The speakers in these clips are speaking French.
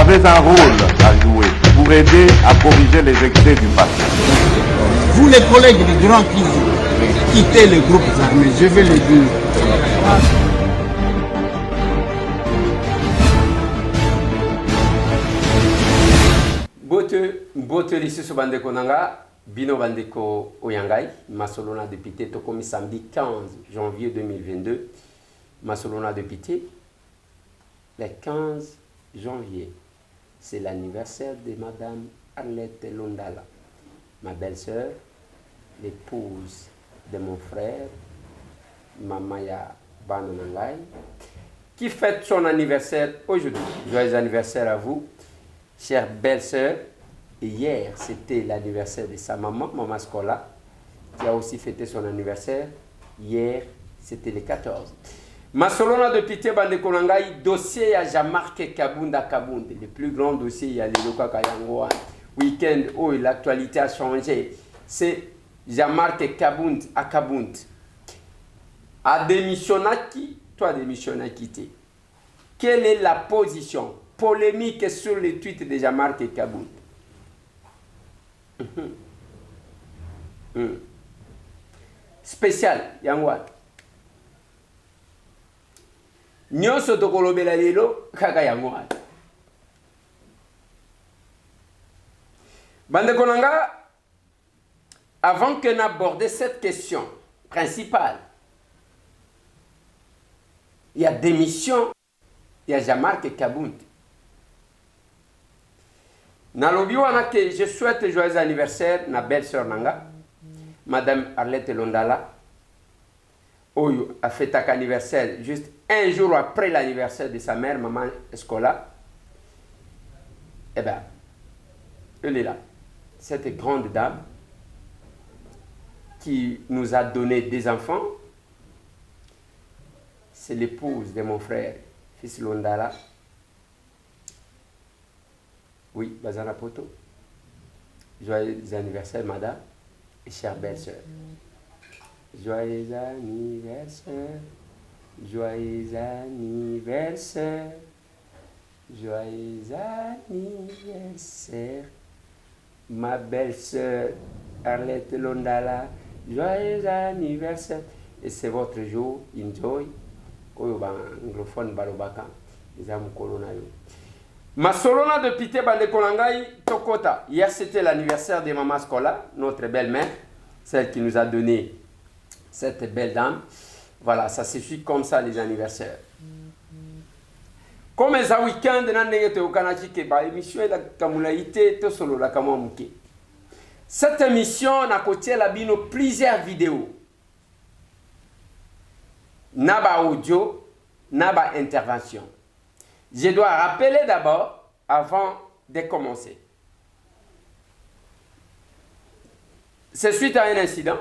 avez un rôle à jouer pour aider à corriger les excès du passé. Vous les collègues du Grand qui quittez les groupes armés, je vais le dire. Bote lisusu bandeko nanga bino bandeko oyangai masolona député tokomi samedi 15 janvier 2022 masolona député le 15 janvier c'est l'anniversaire de madame Arlette Londala, ma belle-sœur, l'épouse de mon frère Mamaya Bananangai, qui fête son anniversaire aujourd'hui. Joyeux anniversaire à vous, chère belle-sœur. Et hier, c'était l'anniversaire de sa maman, Maman Scola, qui a aussi fêté son anniversaire. Hier, c'était le 14. Masolona de Pité Bandekonangai, dossier à Jean-Marc Kabunda Kabund, le plus grand dossier, il y a les Loka Kayangoa. Week-end où l'actualité a changé. C'est Jean-Marc Kabund à Kabund. A démissionné qui? Toi, démissionné quitté. Quelle est la position polémique sur les tweets de Jean-Marc Kabund? Spécial, Yangwa. Nyonso tokolobela lelo kaka Yangwa. Bande Konanga, avant que n'aborder cette question principale, il y a démission, il y a Jean-Marc Kabund. Nalobi wana que je souhaite joyeux anniversaire na belle-sœur nanga, Madame Arlette Londala, Oyo a fait un anniversaire juste un jour après l'anniversaire de sa mère, Maman Scola. Eh bien, elle est là. Cette grande dame qui nous a donné des enfants, c'est l'épouse de mon frère, fils Londala. Oui, Bazana Poto. Joyeux anniversaire, madame et chère belle-sœur. Joyeux anniversaire, joyeux anniversaire, joyeux anniversaire, ma belle-sœur Arlette Londala, joyeux anniversaire. Et c'est votre jour, enjoy. Oyo ba anglophone balobaka, izamu kolona yo. Masolona de Pité Bandekonangai Tokota. Hier, c'était l'anniversaire de Maman Scola, notre belle-mère, celle qui nous a donné cette belle dame. Voilà, ça se suit comme ça les anniversaires. Comme ça, week-end, cette émission a côté la bino plusieurs vidéos. Naba audio, naba intervention. Je dois rappeler d'abord, avant de commencer. C'est suite à un incident.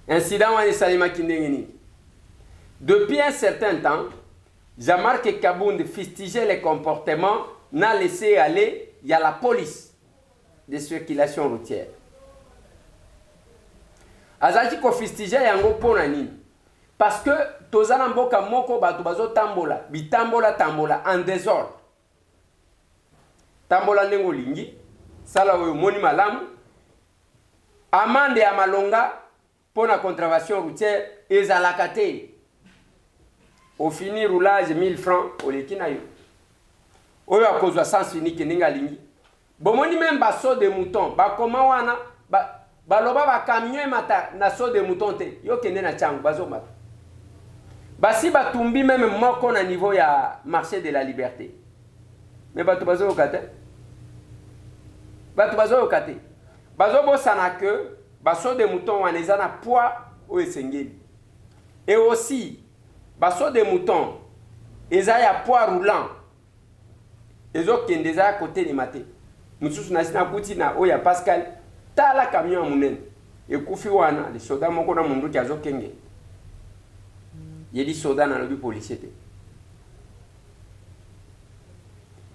Incident où Salima Kindengeni. Depuis un certain temps, Jean-Marc Kabund fustigeait les comportements, n'a laissé aller, il y a la police de circulation routière. Azaki ko fustige yango pona nini? Parce que tozana mboka moko batu bazo tambola, bitambola tambola en désordre. Tambola ndengo lingi, sala oyo moni malamu. Amande ya malonga pona contravention routière ezalaka te. Au fini roulage 1000 francs au lekina yo. Oyo akozwa sens unique ninga lingi. Bomoni même baso de mouton, ba koma wana baloba ba camion mata na so de mouton te. Yo kende na changu bazo mata. Basi batumbi même moko na niveau ya marché de la liberté. Mais batu bazo okate. Batu bazo okate. Bazo bosana que baso de mouton waneza na poids o esengeli. Et aussi baso de mouton eza ya poids roulant. Ezo kendeza côté ni maté. Mususu na sina kuti na oya Pascal tala camion munene. E kufi wana les soldats moko na mundu ki azo kenge. Il dit soldats dans le policier.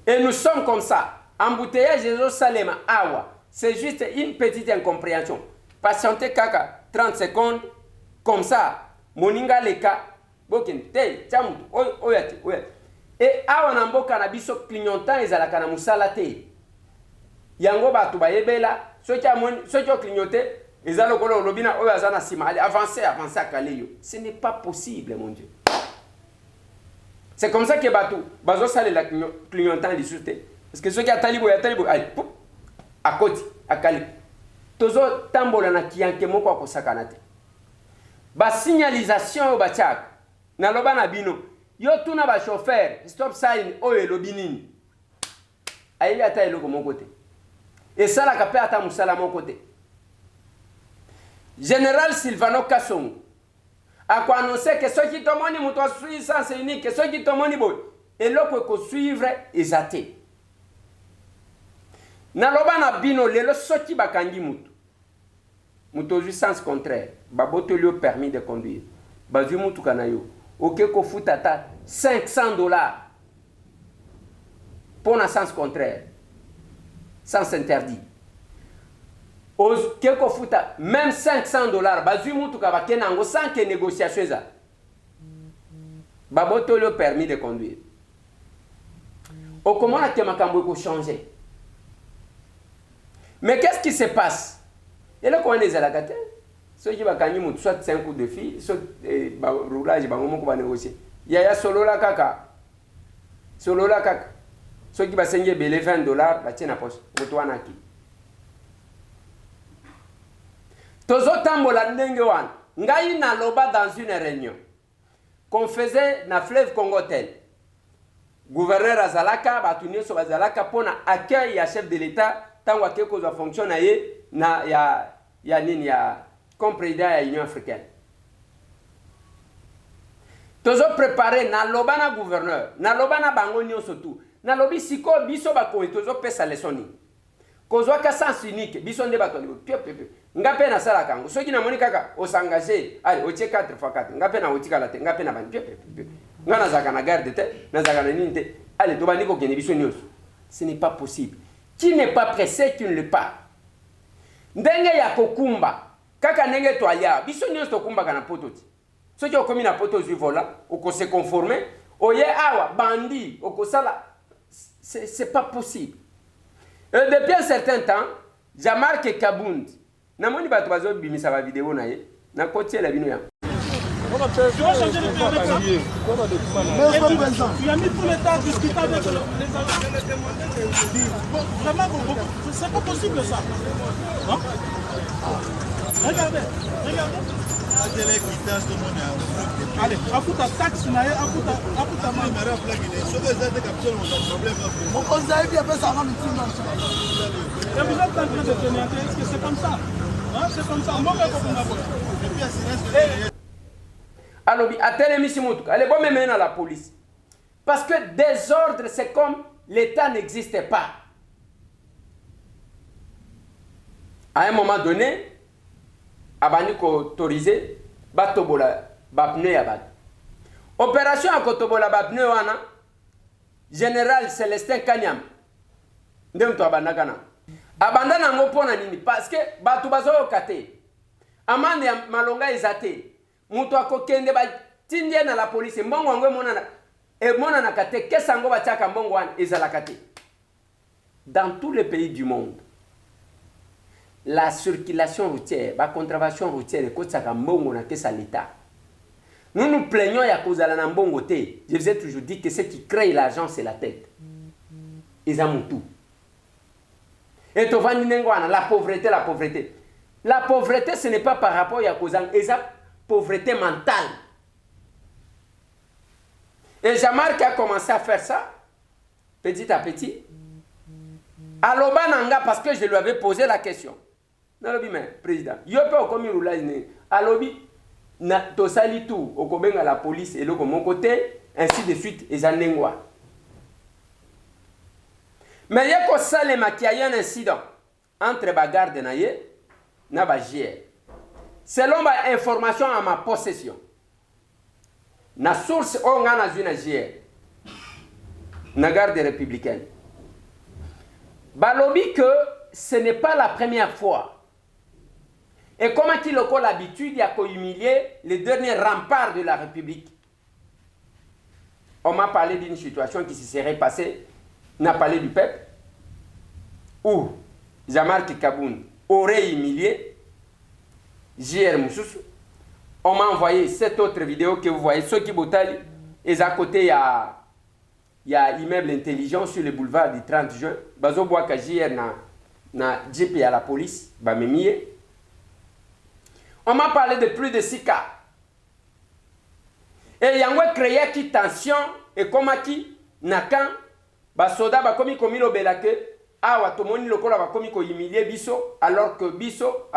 Et nous sommes comme ça. Embouteillage Jésus Salema Awa. C'est juste une petite incompréhension. Patientez kaka 30 secondes. Comme ça. Moninga leka. Bokin. Te. Tchamu. Oyati. Et awa na mboka na biso clignotant ezalaka na musala te. Yango batu bayebela soki clignoté ezalo kolo lobina oyo azana sima ali avancer akale yo. Ce n'est pas possible mon Dieu. C'est comme ça que batu bazo sale la clignotant lisute. Parce que soki atalibo allez à côté akali. Tozo tambola na kiyanke moko akosakana te. Ba signalisation ba tchak na loba na bino yo tuna ba chauffeur stop sign oyo elobi nini ayebi ata eloko moko te esalaka mpe ata mosala moko te. Général Silvano Kasongo akoannonce ke soki tomoni moto asui sens unique soki tomoni boye eloko ekosuivre eza te. Na loba na bino lelo soki bakangi mutu ozwi sens contraire babotoli yo permis de conduire bazwi mutuka na yo oke kofuta ata $500 pour na sens contraire sens interdit oke kofuta même $500 bazwi mutuka bakende yango sans que négociation eza babotoli yo permis de conduire okomona ke makambo ekochanger. Mais qu'est-ce qui se passe? Et là, quand on est à la carte, ceux qui vont gagner, soit 5 coups de fil, soit roulage, ils vont négocier. Il y a solo la caca. Solo la caca. Ceux qui vont signer $20, bah tiens la poche. Pour naki. Tozo tambola ndengewan. Ngai na loba dans une réunion. Qu'on faisait na fleuve Congo tel. Gouverneur Azalaka, batunio sur Azalaka, pour accueil à chef de l'État. Tant que quelque chose fonctionne, na ya comme président de l'Union africaine. Tozo préparé na lobana gouverneur, na lobana bango nyo surtout. Na lobi siko biso bako tozo pesa lesoni. Kozwa ka sens unique, biso nde bato ngape na sala kango. Soki na moni kaka osangager, allez, otie 4x4. Ngape na otika la te, ngape na bani. Ngana zaka na garde te, na zaka na nini te. Allez, to bani ko kene biso nyo. Ce n'est pas possible. Qui n'est pas pressé, qui ne l'est pas. Ndenge ya kokumba, kaka ndenge to alia, biso nyonso to kumba kana pototi. Soki okomi na poto zui vola, oko se conformer, oye awa bandi, oko sala, c'est pas possible. Et depuis un certain temps, Jean-Marc Kabound, namoni bato bazo bimisa ba vidéo na ye, na kotie la bino ya. Tu vas changer le permis. Tu as mis tout l'État à discuter avec les agents. Vraiment, c'est pas possible ça. Hein? Regardez. Allez, appuie ta taxe, appuie ta main. Et vous êtes en train de tenir, est-ce que c'est comme ça? Hein? C'est comme ça. Alobi, allez, bon, même à la police. Parce que désordre, c'est comme l'État n'existait pas. À un moment donné, Abani ko autorisé, Batobola, Bapne Abad. Opération à Kotobola Bapne Wana, Général Célestin Kanyam, Ndemto Abandakana. Abandana ngopona nini, parce que Batubazo Kate, Amande Malonga Izate. Mutu akokende ba tindie na la police mbongo ngwe mona na kate kesa ngo ba chaka mbongo wan ezala kate. Dans tous les pays du monde, la circulation routière, la contravention routière est comme ça mbongo na kesa l'État. Nous nous plaignons ya kozala na mbongo te. Je vous ai toujours dit que ce qui crée l'argent c'est la tête. Ezamutu. Et to vandi ngwana la pauvreté. La pauvreté ce n'est pas par rapport ya kozang eza pauvreté mentale. Et Jean-Marc a commencé à faire ça, petit à petit. À l'Obananga, parce que je lui avais posé la question. Nalobi, mais président, yo pe okomi roulage ne. Alobi, na tosali tout, okobenga la police et loko mon côté, ainsi de suite, et zanengwa. Mais il y a ko salema qui a eu un incident entre bagarre de naye, na bagier. Selon ma information à ma possession, na source on a une GR, na garde républicaine. Balobi que ce n'est pas la première fois. Et comment il a l'habitude, il a humilié les derniers remparts de la République. on m'a parlé d'une situation qui se serait passée, n'a parlé du peuple, où Jean-Marc Kaboun aurait humilié JR Moussoussou. On m'a envoyé cette autre vidéo que vous voyez, ceux qui botali, et à côté, il y a immeuble intelligent sur le boulevard du 30 juin. Bazo Boaka JR na JP à la police, Bamemie. On m'a parlé de plus de 6 cas. Et il y a créé qui tension et comment qui nakan basoda bakomi komi lobela ke awa tomoni lokola bakomi ko humilier biso alors que biso.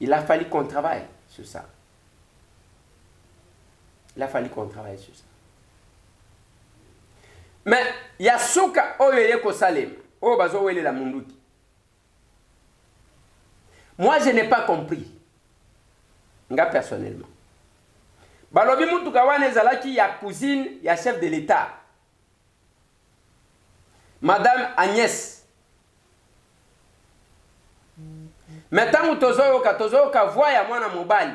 Il a fallu qu'on travaille sur ça. Mais il y a souka oyeye ko salem. O bazo wele la munduki. Moi je n'ai pas compris. Nga personnellement. Balobi mutuka wane zalaki ya cousine ya chef de l'État. Madame Agnès. Maintenant tozoyoka voix ya mwana mobali.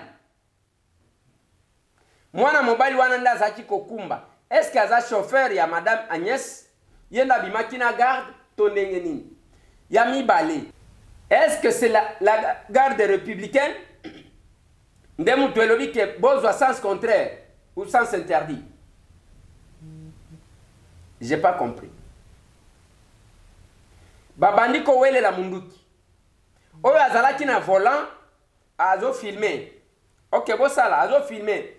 Mwana mobali wana nda zaki kokumba. Est-ce que aza chauffeur ya Madame Agnès yenda bimaki na garde to ndenge nini? Ya mibale. Est-ce que c'est la garde républicaine? Ndemu tuelobi ke bozwa sens contraire ou sens interdit. J'ai pas compris. Babandi ko wele la munduki. Oyo azalaki na volant azo filmer. OK, bo sala azo filmer.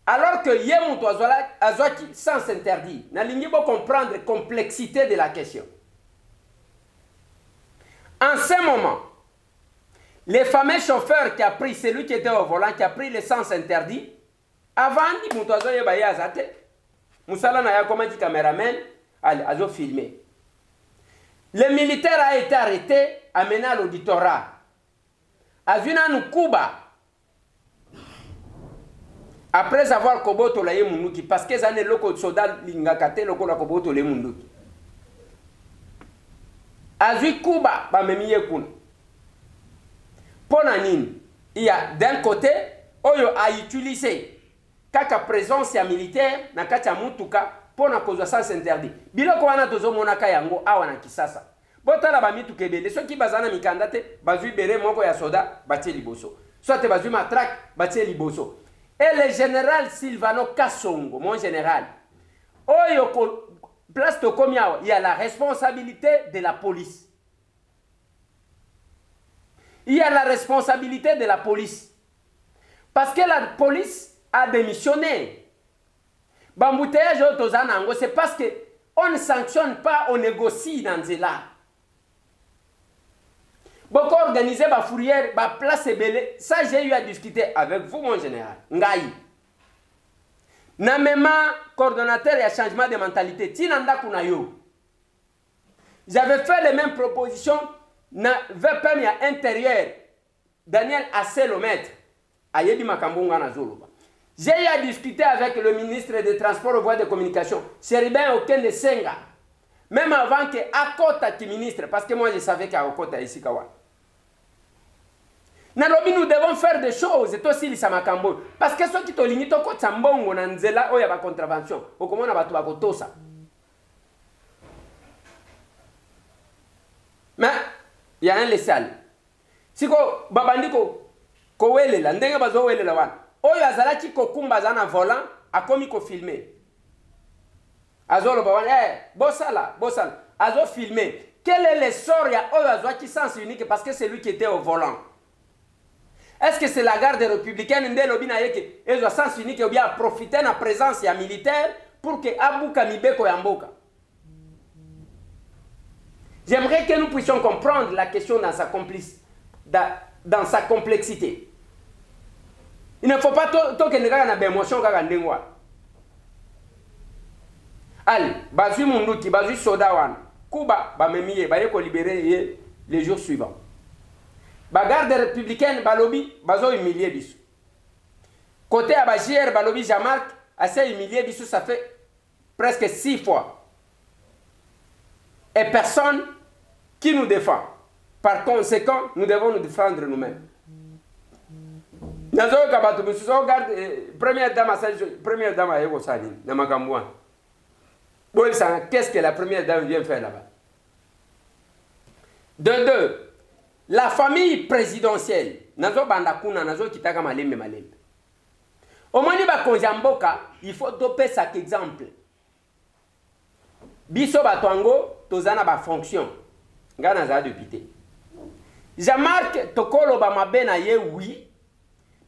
Alors que yemuto azwaki sens interdit. Na lingi bo comprendre complexité de la question. En ce moment, le fameux chauffeur qui a pris, celui qui était au volant, qui a pris le sens interdit, avant de monter à Bayazate, Moussala n'a pas dit caméraman, a filmé. Le militaire a été arrêté, amené à l'auditorat. Azuna Nukuba, après avoir koboto la yemunuki, parce que zane loko soda lingakate loko la koboto le munduki. Azui Kuba, ba memiye kuna. Il y a d'un côté, Oyo a utilisé kaka présence militaire na kacha mutuka pona kozwa sens interdit. Biloko wana tozo monaka yango awa na Kisasa. Botala ba mituka ebele soki bazana mikanda te bazui bere moko ya soda batie liboso. Soit bazui matraque batie liboso. Et le général Silvano Kasongo, mon général, Oyo place to komia, il y a la responsabilité de la police. Il y a la responsabilité de la police. Parce que la police a démissionné. Bambouteillage autozanango, c'est parce qu'on ne sanctionne pas, on négocie dans cela. Beaucoup organisé ma fourrière, ma place est belle. Ça, j'ai eu à discuter avec vous, mon général. Ngaï. Na même coordonnateur et changement de mentalité. Tinanda Kunayo. J'avais fait les mêmes propositions. Na VPM ya intérieur Daniel Asselomètre ayebi makambunga na zoloba. J'ai eu à discuter avec le ministre des Transports et Voies de Communication, Seribin Okende Senga, même avant que Akota qui ministre, parce que moi je savais qu'Akota ici kawa. Nalobi nous devons faire des choses et aussi li samakambo parce que ceux qui to lingi to ko tsambongo na nzela oya ba contravention okomona batu ba kotosa. Mais il y a un laissal. Si ko babandiko ko welela ndenge bazo welela wana. Oyo azalaki ko kumba zana volant akomi ko filmer. Azolo ba wana bosala. Azo filmer. Quel est l'essor ya oyo azwaki sens unique parce que c'est lui qui était au volant. Est-ce que c'est la garde républicaine ndelo bina yeke ezo sens unique ou bien profiter na présence ya militaire pour que abuka mibeko ya mboka. J'aimerais que nous puissions comprendre la question dans sa complexité. Il ne faut pas que nous ayons des émotions. Allez, bazu munduki, bazu sodawan, Kuba, bamemiye, bayeko libérer les jours suivants. Bagarde républicaine, balobi, bazo humilié bisu. Côté Abajier, balobi Jean-Marc, assez humilié bisu, ça fait presque 6 fois. Et personne qui nous défend. Par conséquent, nous devons nous défendre nous-mêmes. Nazo kabato mususu regarde première dame a yeko sani na makambo. Bon ça qu'est-ce que la première dame vient faire là-bas? De deux, la famille présidentielle nazo banda kuna nazo kitaka malembe. Au moins ba konjamboka, il faut doper cet exemple. Biso batwango tozana ba fonction. Ngana za député. Jean-Marc Tokolo Bamabe na ye oui,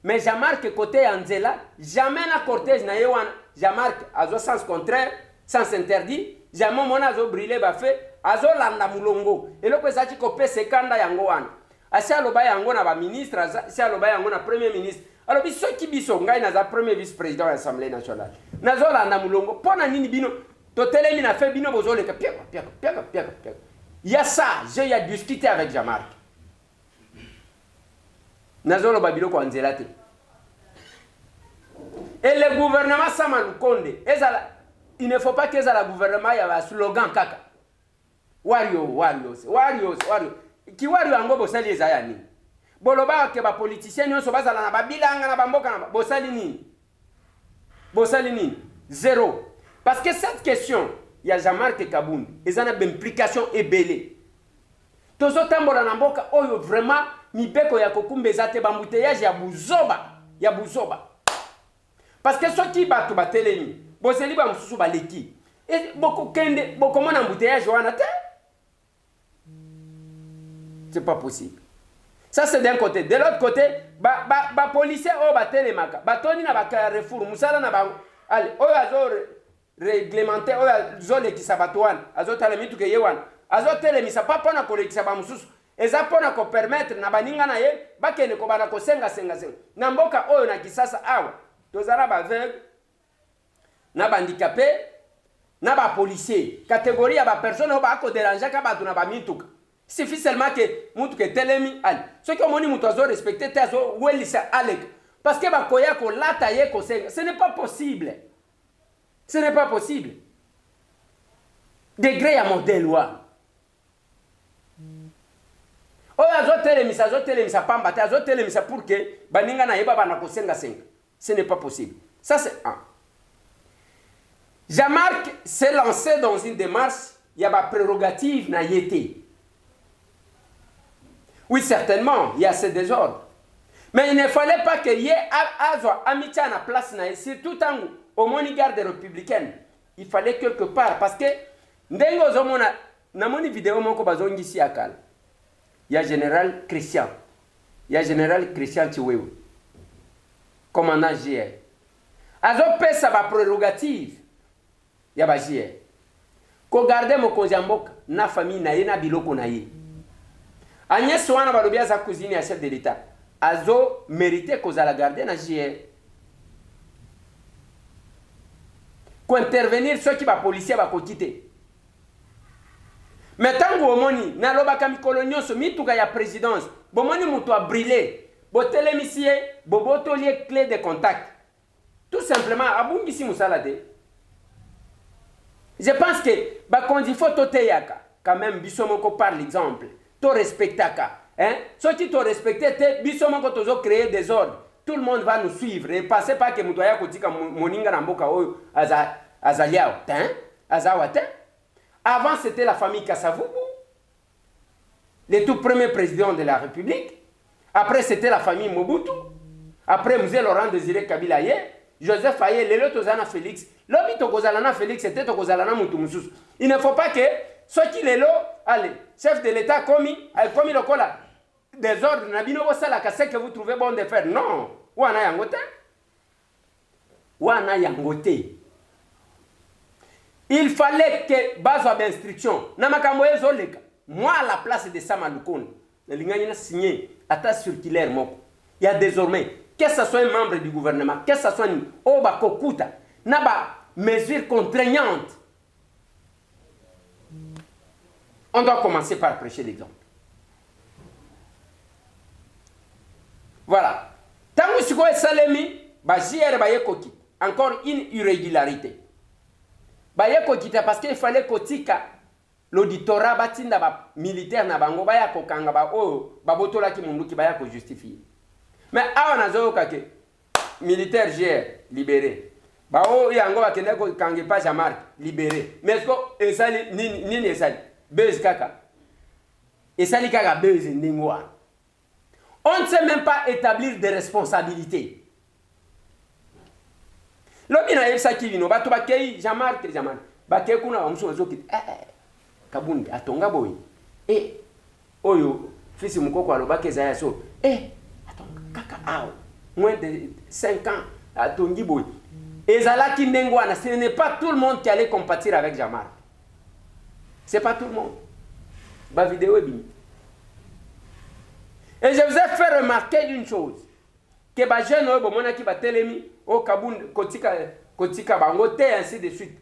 mais Jean-Marc côté Anzela, jamais na cortège na ye wana. Jean-Marc azo sens contraire, sens interdit, jamais mona azo brûler ba fait, azo landa mulongo. Et le kwezati ko pese kanda yango wana. Asia loba yango na ba ministre, asia loba yango na premier ministre. Alors biso ki biso ngai na za premier vice-président de l'Assemblée nationale. Nazo landa mulongo pona nini bino to telemi na fait bino bozole ka piaka. Il y a ça, j'ai discuté avec Jean-Marc. Nazolo babilo kwa nzelate. Et le gouvernement Samalukonde, il ne faut pas que ça le gouvernement y a un slogan kaka. Wario. Ki wario ango bosali ezayani. Boloba ke ba politiciens nyonso bazala na babilanga na bamboka na bosali nini? Zéro. Parce que cette question, il y a Jean-Marc Kabound, ils ont une implication ébélée. Tozo tambola na mboka oyo vraiment mibeko ya kokumbe zate bambouteillage ya buzoba. Parce que ceux qui battent batelemi, boseli ba mususu baleki. Et beaucoup mona embouteillage wana te. C'est pas possible. Ça c'est d'un côté. De l'autre côté, ba policier o batelemaka. Batoni na ba Carrefour, musala na ba allez, o azo réglementer o azo lekisa batwana, azo talemitu ke yewana. Azo telemisa pa pona kolekisa ba mususu. Eza pona ko permettre na baninga na ye bakene ko bana ko senga. Na mboka oyo na kisasa awa. Tozala ba aveugle, na ba handicapé, na ba policier. Catégorie ya ba personne ba ko déranger ka ba na ba mituka. Il suffit seulement que mutu ke telemi ali. Ceux qui ont moni mutu azo respecter te azo welisa alek. Parce que ba koya ko lata ye ko senga. Ce n'est pas possible. Ce n'est pas possible. Degré ya modèle wa. Azo telemisa pamba te azo telemisa pour que baninga na yeba bana ko senga. Ce n'est pas possible. Ça c'est un. Jean-Marc s'est lancé dans une démarche, il y a ma prérogative na yété. Oui, certainement, il y a ce désordre. Mais il ne fallait pas que y ait amitié à la place na surtout au moni garde républicaine. Il fallait quelque part parce que ndengo zomona na moni vidéo moko bazongi si akal. Il y a général Christian. Il y a général Christian Chiwewe. Commandant JR. Azo pesa ba prérogative. Ya ba JR. Ko garder mo konjamboka na famille na ye na biloko na ye. Agnès wana balobia za cousine ya chef de l'État. Azo mérité ko za la garder na JR. Ko intervenir ceux qui ba policier ba ko quitter. Mais tant que omoni na lobaka mikolo nyonso mituka ya présidence bomoni mutu a brûlé botelemisie bobotolie clé de contact tout simplement abungisi musalade. Je pense que ba kondi photo teyaka quand même bisomoko par l'exemple to respectaka hein ceux qui to respecté te bisomoko tozo créer des ordres tout le monde va nous suivre et pensez pas que mutu ya kotika moninga na mboka oyo azaliao hein azawate. Avant, c'était la famille Kassavubu, le tout premier président de la République. Après, c'était la famille Mobutu. Après, Mzee Laurent Désiré Kabila, Joseph Aye, Lelo Tozana Félix. L'homme Tokozalana Félix, c'était Tokozalana Moutoumoussous. Il ne faut pas que ceux qui Lelo, allez, chef de l'État, commis le cola, des ordres, Nabino Sala Kassé que vous trouvez bon de faire. Non. Ouana Yangote. Ouana Yangote. Il fallait que base d'instruction. Moi, à la place de Samalukonde, je a signé à circulaire. Il y a désormais, que ce soit un membre du gouvernement, que ce soit un Oba Kokuta, n'a mesure contraignante. On doit commencer par prêcher l'exemple. Voilà. Tant que je suis salemi, encore une irrégularité. Parce qu'il fallait que l'auditorat batinda militaire na bango baya kokanga ba o babotola ki mundu ki baya ko justifier. Mais awa nazoyoka ke militaire GR libéré. Bao yango bakende ko kangi pa Jean-Marc libéré. Mais est-ce que esali nini esali? Buzz kaka. Esali kaka buzz ndingwa. On ne sait même pas établir des responsabilités. Lobina yebsa kivino bato bakei Jean-Marc bakei kuna omuso ozokiti kabundi atonga boy oyo fils mukoko alobaka ezaya so atonga kaka awo moins de 5 ans atongi boy ezalaki ndengo wana. Ce n'est pas tout le monde qui allait compatir avec Jean-Marc. C'est pas tout le monde. Ba vidéo bimi. Et je vous ai fait remarquer une chose, que ba jeune oyo bomona ki ba telemi o kabundi kotika bango te ainsi de suite.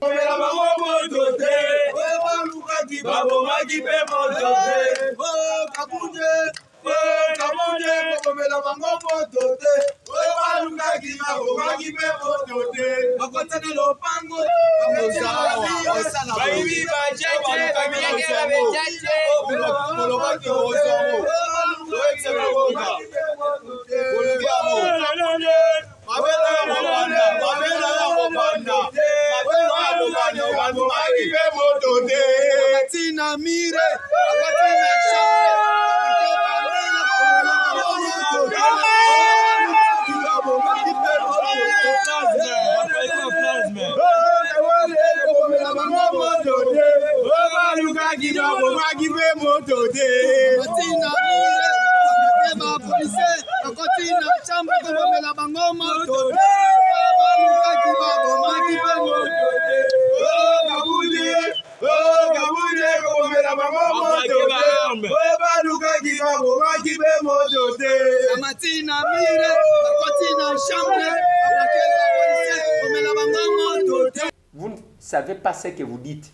Vous ne savez pas ce que vous dites.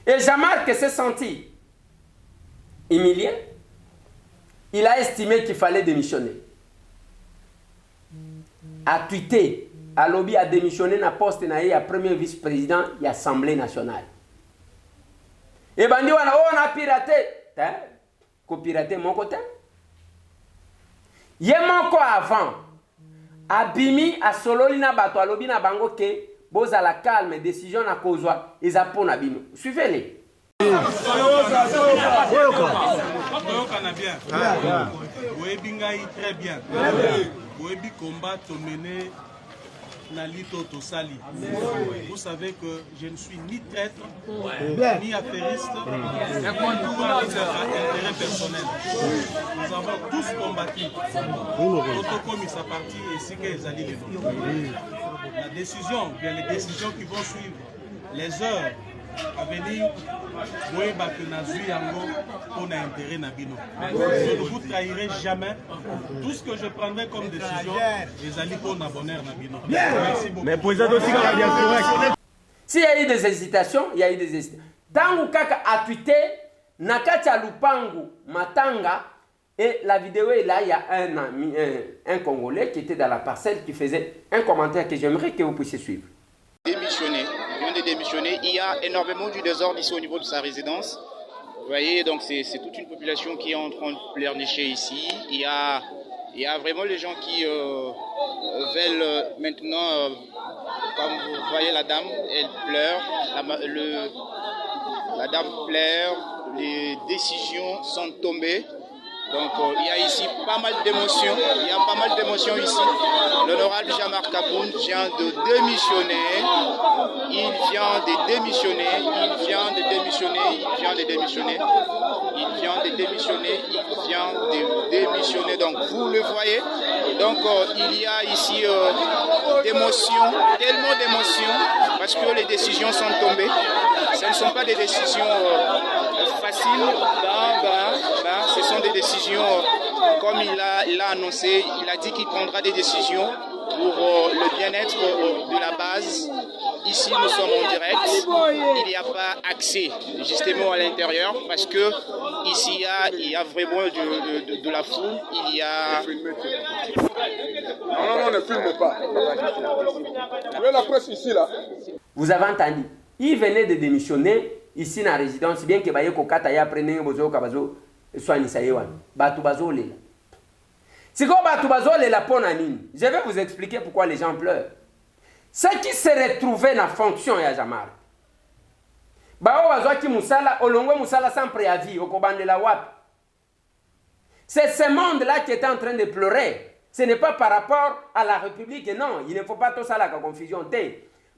Et Jean-Marc s'est senti humilié. Il a estimé qu'il fallait démissionner. A tweeté, a lobby a démissionné na poste na ya premier vice-président de l'Assemblée nationale. Et bandi wana on a piraté, ko piraté mon côté. Yemoko avant abimi a sololina bato a lobby na bango ke boza la calme décision na kozwa ezapona bino. Suivez-les. Très bien. Boebi combat mené Nalito Tosali. Vous savez que je ne suis ni traître, ni affairiste, ni intérêt personnel. Nous avons tous combattu. Autocom sa partie et si que Zali la décision, bien les décisions qui vont suivre, les heures à venir, on a intérêt Nabino. Je ne vous trahirai jamais. Tout ce que je prendrai comme décision, les alliés pour bonheur Nabino. Merci beaucoup. Mais pour les aussi, s'il y a eu des hésitations, il y a eu des hésitations. Tangu kaka a tweeté, Nakacha Lupangu Matanga, et la vidéo est là, il y a un Congolais qui était dans la parcelle qui faisait un commentaire que j'aimerais que vous puissiez suivre. Démissionner, il vient de démissionner. Il y a énormément du désordre ici au niveau de sa résidence. Vous voyez, donc c'est toute une population qui est en train de pleurnicher ici. Il y a vraiment les gens qui veulent maintenant, comme vous voyez la dame, elle pleure, la dame pleure, les décisions sont tombées. Donc il y a ici pas mal d'émotions, ici. L'honorable Jean-Marc Kabound vient de démissionner, il vient de démissionner, donc vous le voyez. Donc il y a ici d'émotions, tellement d'émotions, parce que les décisions sont tombées. Ce ne sont pas des décisions faciles, ce sont des décisions comme il a annoncé, il a dit qu'il prendra des décisions pour le bien-être de la base. Ici, nous sommes en direct. Il n'y a pas accès justement à l'intérieur parce que ici, il y a vraiment de la foule. Il y a... Non, ne filme pas. Vous avez la presse ici, là. Vous avez entendu. Il venait de démissionner ici dans la résidence, bien que Baye Kokata ya prenne bozo kabazo eswanisa ye wana bato bazolela sikoyo bato bazolela mpona nini. Je vais vous expliquer pourquoi les gens pleurent. Ceux qui se retrouvaient na fonction ya Jean-Marc bao bazwaki musala olongwe musala sans préavis okobandela wapi. C'est ce monde-là qui est en train de pleurer. Ce n'est pas par rapport à la République, non. Il ne faut pas tout ça la confusion.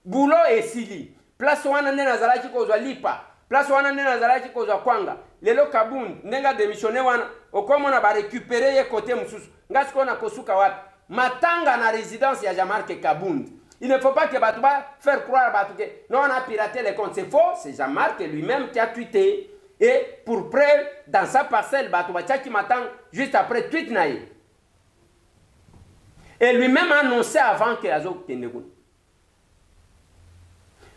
Boulot et Sili. Place wana nde nazalaki kozwa lipa. Place wana nde nazalaki kozwa kwanga. Lelo Kabund ndenga démissionné wana okomona ba récupérer ye côté mususu. Ngasi kona kosuka wapi. Matanga na résidence ya Jean-Marc Kabund. Il ne faut pas que Batouba faire croire Batou que non, on a piraté les comptes. C'est faux. C'est Jean-Marc lui-même qui a tweeté. Et pour preuve, dans sa parcelle, Batouba qui m'attend juste après tweet naïe. Et lui-même a annoncé avant que Azok Kendegoun.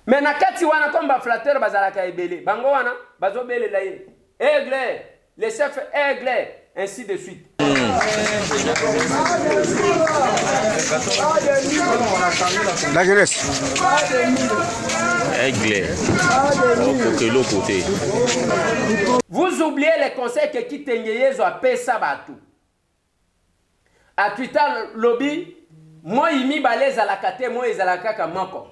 Mais nakati wana comme ba flatteur bazalaka ebele. Bango wana bazo bele la ye. Aigle, les chefs aigle, ainsi de suite. La jeunesse. Aigle. Côté. Vous oubliez les conseils que Kitengeyezo a payé ça batou. À Twitter lobby, moi imi balez à la kate, moi ils à la kaka moko.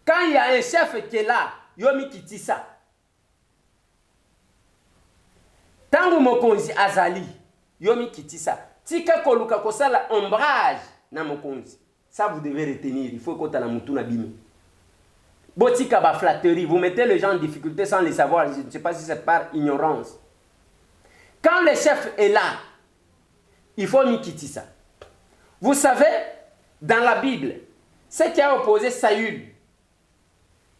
Quand il y a un chef qui est là, yomi kitisa. Tangu mokonzi azali, yomi kitisa. Tika koluka kosala ombrage na mokonzi. Ça vous devez retenir, il faut kota la mutuna bimi. Botika ba flatterie, vous mettez les gens en difficulté sans les savoir, je ne sais pas si c'est par ignorance. Quand le chef est là, il faut mikitisa. Vous savez, dans la Bible, ce qui a opposé Saül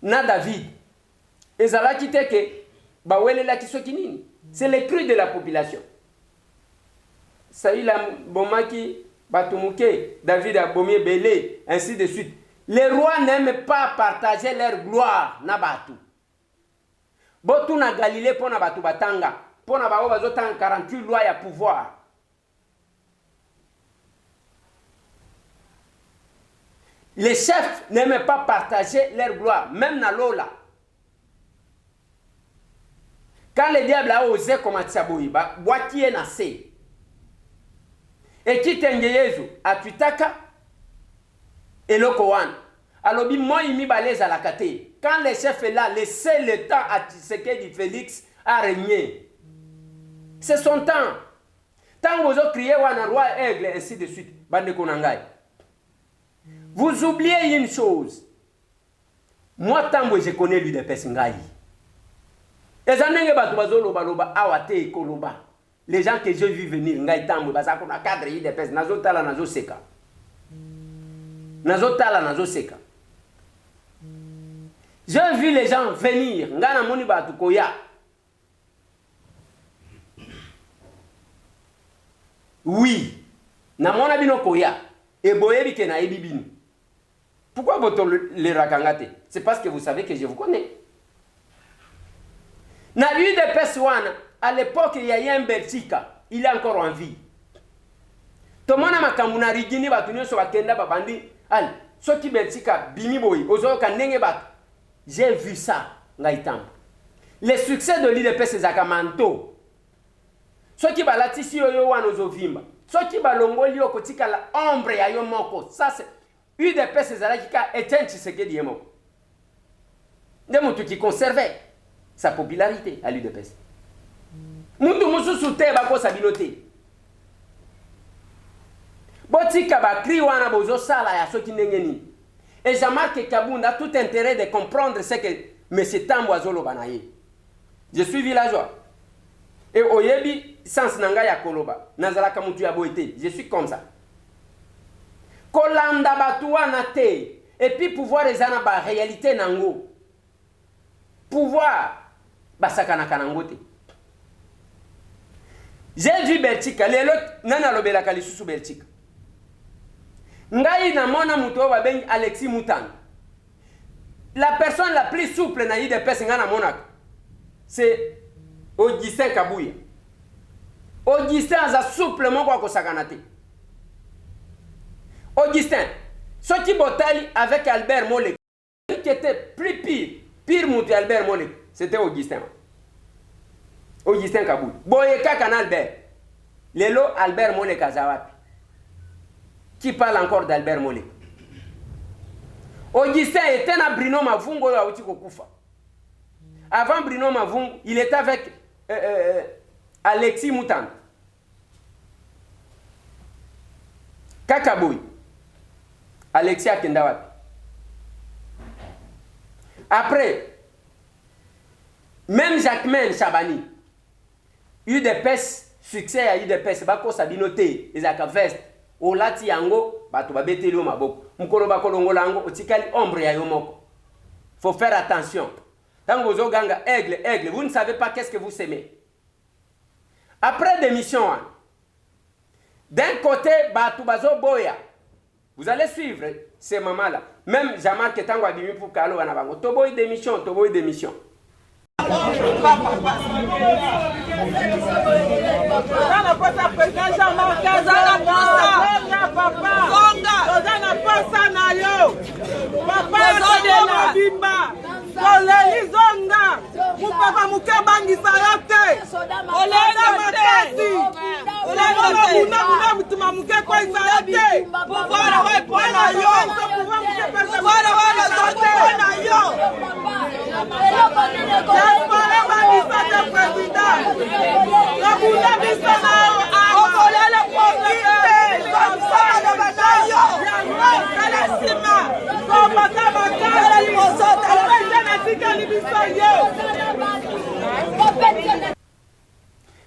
na David, ezala kiteke bawele la kisokinini. C'est le cru de la population. Saül a bomaki batumuke, David a bomé belé, ainsi de suite. Les rois n'aiment pas partager leur gloire na batu. Botu na Galilée pona batu batanga, pona bao bazotanga 48 lois ya pouvoir. Les chefs n'aiment pas partager leur gloire, même na Lola. Quand le diable a osé commencer à bouillir, boitier na se. Et qui tengeyezo a tuitaka et le Kohan. Alors, moi, il m'a balèze à la kate. Quand le chef est là, laissez le temps à Tshisekedi Félix à régner. C'est son temps. Tant que vous avez crié un roi aigle, ainsi de suite. Bande Konangai. Vous oubliez une chose. Moi, tant que je connais l'UDPS Ngai. Les gens que j'ai vu venir, Ngai Tambo, Bazakona cadre l'UDPS, Nazotala, Nazoseka. Nazotala, Nazoseka. J'ai vu les gens venir, Ngana Moni Batukoya. Oui, Namona Bino Koya, et Boyebi Kena Ebibin. Pourquoi vous les rakangate? C'est parce que vous savez que je vous connais. Na l'UDPS Wana, à l'époque, il y a eu un Belchika, il est encore en vie. Tomona Makamuna Rigini Batunio sur Akenda Babandi, Al, Soki Belchika, Bimi Boy, Ozo Kanenge Bat. J'ai vu ça, Ngaïtam. Le succès de l'UDPS c'est Zakamanto. Ce qui va latisi yo wan ozovimba. Ce qui va longoli yo kotika la ombre ya yo moko. Ça c'est UDPS ezalakika Etienne Tshisekedi yemoko. Ndemutu qui conservait sa popularité à l'UDPS. Mutu mususu te bako sabilote. Botika ba kri wana bozo sala ya soki ndengeni. Et Jean-Marc Kabund a tout intérêt de comprendre ce que M. Tambo Azolo Banaye. Je suis villageois. Et Oyebi, sans Nanga ya Koloba, Nazalaka Mutu ya Boete. Je suis comme ça. Kolanda Batua Nate. Et puis pouvoir les anaba réalité Nango. Pouvoir Basakana Kanangote. J'ai vu Belchika. Les autres, Nana Lobela Kalisusu Belchika. Ngai na mona muto ba ben Alexis Moutang. La personne la plus souple na UDPS ngana monaka. C'est Augustin Kabouya. Augustin a souplement quoi kosakanate. Augustin, ce qui botali avec Albert Molek, qui était plus pire muto Albert Molek, c'était Augustin. Augustin Kaboul. Boye kaka na Albert. Lelo Albert Mole Kazawapi. Qui parle encore d'Albert Mole? Augustin était à Bruno Mavungo à Otikokufa. Avant Bruno Mavungo, il était avec Alexis Moutan. Kakaboui. Alexis Akendawapi. Après, même Jacquemain Chabani, UDPS, succès à UDPS, Bako Sabinote, Isaka Vest, Olati Yango, Bato Babete Lio Maboko, Mukolo Bakolongo Lango, Otikali Ombre ya Yomoko. Faut faire attention. Tango Zoganga, aigle, aigle, vous ne savez pas qu'est-ce que vous semez. Après démission, d'un côté, Bato Bazo Boya, vous allez suivre ces mamans-là. Même Jean-Marc Tango Abimi pour Kalo Anabango. Toboy démission, Toboy démission.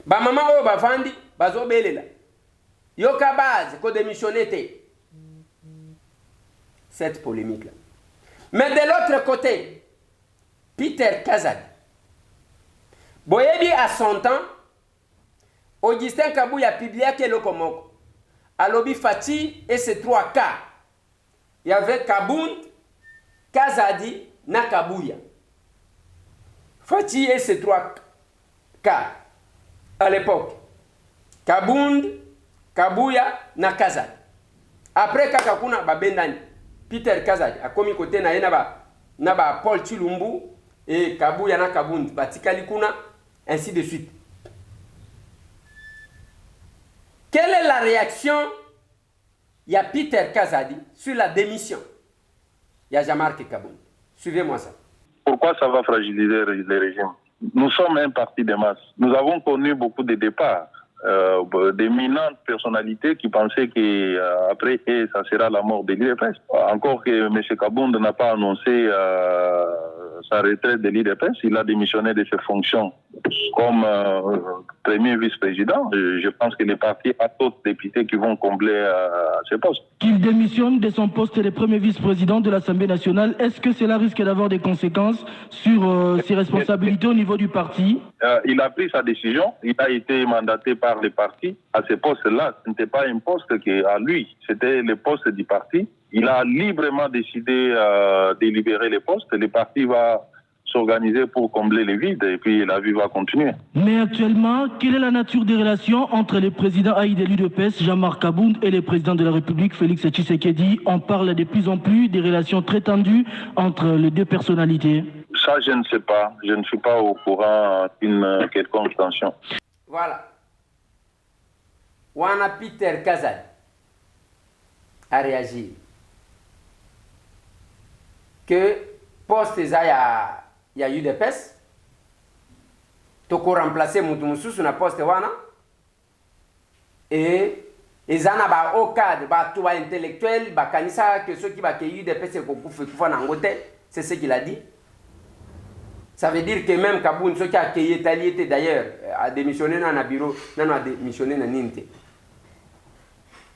Ba maman o ba vandi bazo belela yoka base ko démissionner cette polémique là. Mais de l'autre côté, Peter Kazadi boyebi à son temps, Augustin Kabou a publié que le komoko alobi Fati et ses 3 cas. Il y avait Kabound, Kazadi, na Kabouya. Fati et ses 3 cas à l'époque. Kabound, Kabouya, na Kazadi. Après Kakakuna Babendani, Peter Kazadi a commis côté na ba Paul Chilumbu et Kabouya na Kabound, Batikali Kuna, ainsi de suite. Quelle est la réaction? Il y a Peter Kazadi sur la démission. Il y a Jean-Marc Kabound. Suivez-moi ça. Pourquoi ça va fragiliser les régimes? Nous sommes un parti de masse. Nous avons connu beaucoup de départs, d'éminentes personnalités qui pensaient qu'après, ça sera la mort de l'IDPS. Encore que M. Kabound n'a pas annoncé sa retraite de l'IDPS, il a démissionné de ses fonctions comme premier vice-président. Je pense que le parti a d'autres députés qui vont combler ce poste. Qu'il démissionne de son poste de premier vice-président de l'Assemblée nationale, est-ce que cela risque d'avoir des conséquences sur ses responsabilités au niveau du parti? Il a pris sa décision, il a été mandaté par le parti. À ce poste-là, ce n'était pas un poste à lui, c'était le poste du parti. Il a librement décidé de libérer les postes. Le parti va s'organiser pour combler les vides et puis la vie va continuer. Mais actuellement, quelle est la nature des relations entre le président Haït de l'UDPS, Jean-Marc Kabound, et le président de la République, Félix Tshisekedi? On parle de plus en plus des relations très tendues entre les deux personnalités. Ça, je ne sais pas. Je ne suis pas au courant d'une quelconque tension. Voilà. Wana Peter Kazadi a réagi que poste ya UDPS toko remplacer mutu mususu na poste wana et ezana ba au cadre ba tout ba intellectuel ba kanisa que ceux qui ba ke UDPS ko kufa na ngote, c'est ce qu'il a dit. Ça veut dire que même Kabound ceux qui a accueilli Italiété d'ailleurs a démissionné dans un bureau, non a démissionné dans Ninte.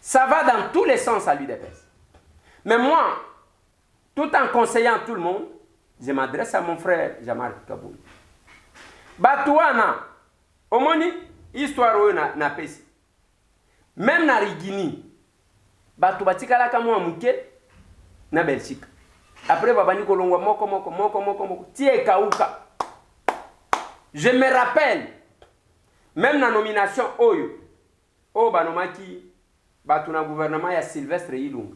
Ça va dans tous les sens à l'UDPS. Mais moi, tout en conseillant tout le monde, je m'adresse à mon frère Jean-Marc Kabound. Batouana, au moni, histoire na pesi. Même na Rigini, Batou batikala kamo amuke na Belgique. Après babani kolongwa moko tie kauka. Je me rappelle même na nomination oyo banomaki Batou na gouvernement ya Sylvestre Ilunga.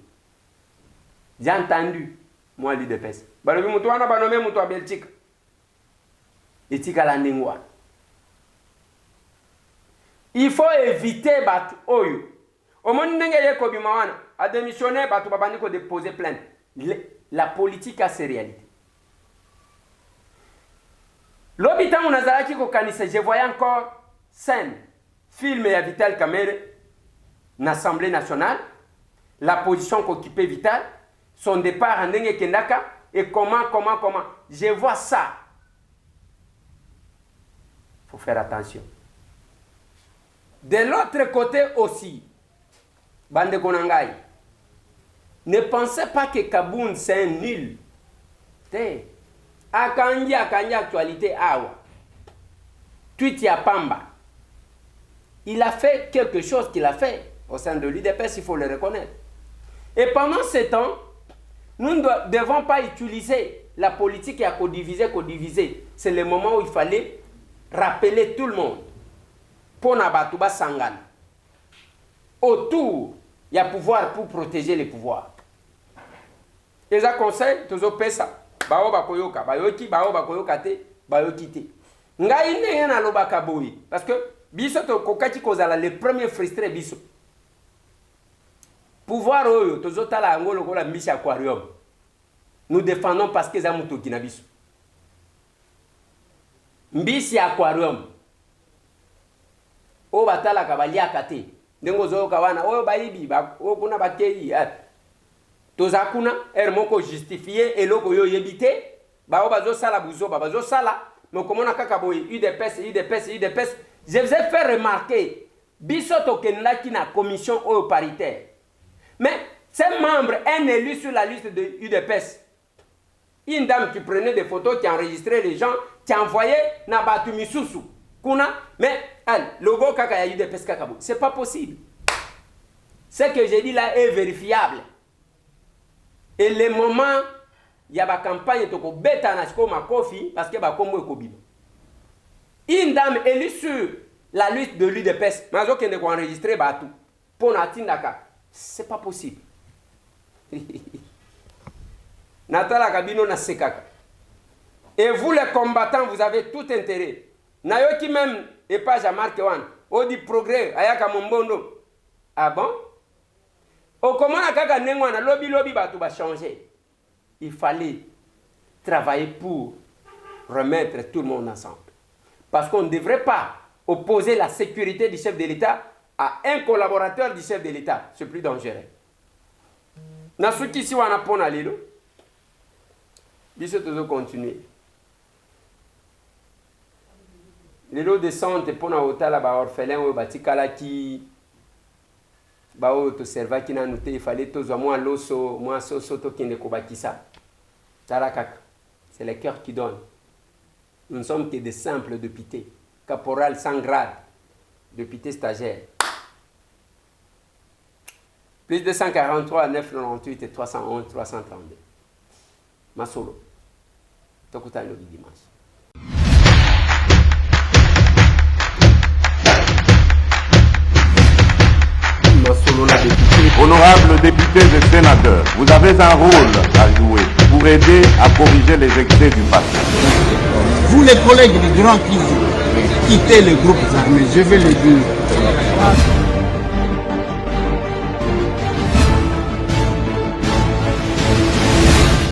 J'ai entendu moi l'UDPS. Balobi mutu wana banome mutu wa Belgique. Etika la ndengwa. Il faut éviter Batu Oyo. Au moment où Kobimawana a démissionné, Batu Babani a déposé plainte. La politique a ses réalités. L'habitant où Nazaraki Kokanise, je voyais encore scène, film et Vital Kamere, l'Assemblée nationale, la position qu'occupait Vital, son départ en Ndenge Kendaka, et comment. Je vois ça. Il faut faire attention. De l'autre côté aussi, Bande Konangai, ne pensez pas que Kaboun c'est un nul. Akanji actualité awa. Tweet à Pamba. Il a fait quelque chose qu'il a fait au sein de l'UDPS, il faut le reconnaître. Et pendant ce temps, nous ne devons pas utiliser la politique à co-diviser. C'est le moment où il fallait rappeler tout le monde. Pour Nabatuba Sangan. Autour, il y a pouvoir pour protéger les pouvoirs. Et ça conseille, tous les ça. Bao bakoyoka, bayoki, bao bakoyoka te, bayoki te. Ngai ne na lobaka boyi. Parce que biso to kokati kozala le premier frustré biso. Pouvoir oyo, tozotala yango lokola mbisi aquarium. Nous défendons parce que zamuto kinabiso. Mbisi aquarium. O batala kabalia kate. Ndengo zo kawana, o baibi, o kuna bakei. Tozakuna, moko justifié, et loko yo yebite. Bao bazo sala buzo, bazo sala. Mais comment on a kakaboy, UDPS. Je vous ai fait remarquer, biso tokenla ki na commission paritaire. Mais ces membres, un élu sur la liste de UDPS. Une dame qui prenait des photos, qui enregistrait les gens, qui envoyait na batu misusu. Kuna, mais logo kaka ya UDPS kakabo. C'est pas possible. Ce que j'ai dit là est vérifiable. Et le moment, il y a une campagne qui bêta na ma kofi parce que bakombo ekobima. Une dame élue sur la liste de l'UDPS, mazo kende ko enregistrer batu pour natindaka. C'est pas possible. Natala Kabino na sekaka. Et vous les combattants, vous avez tout intérêt. Nayoki même et pas Jean-Marc Wan. On dit progrès ayaka mombondo. Ah bon? Au comment kaka nengwana lobby batu ba changer. Il fallait travailler pour remettre tout le monde ensemble. Parce qu'on ne devrait pas opposer la sécurité du chef de l'État à un collaborateur du chef de l'État. C'est plus dangereux. Nasuki si wana pona lelo. Biso tozo continuer. Lelo descente pona otala ba orphelin o batikala ki ba o to serva ki na noté il fallait tozo moi loso moi soso to kinde ko bakisa. Tarakak. C'est le cœur qui donne. Nous ne sommes que des simples députés. Caporal sans grade. Député stagiaire. Plus de 143, 998 et 311, 332. Masolo. Tokuta le dimanche. Honorables députés et sénateurs, vous avez un rôle à jouer pour aider à corriger les excès du passé. Vous les collègues du Grand Kivu, quittez les groupes armés, je vais le dire.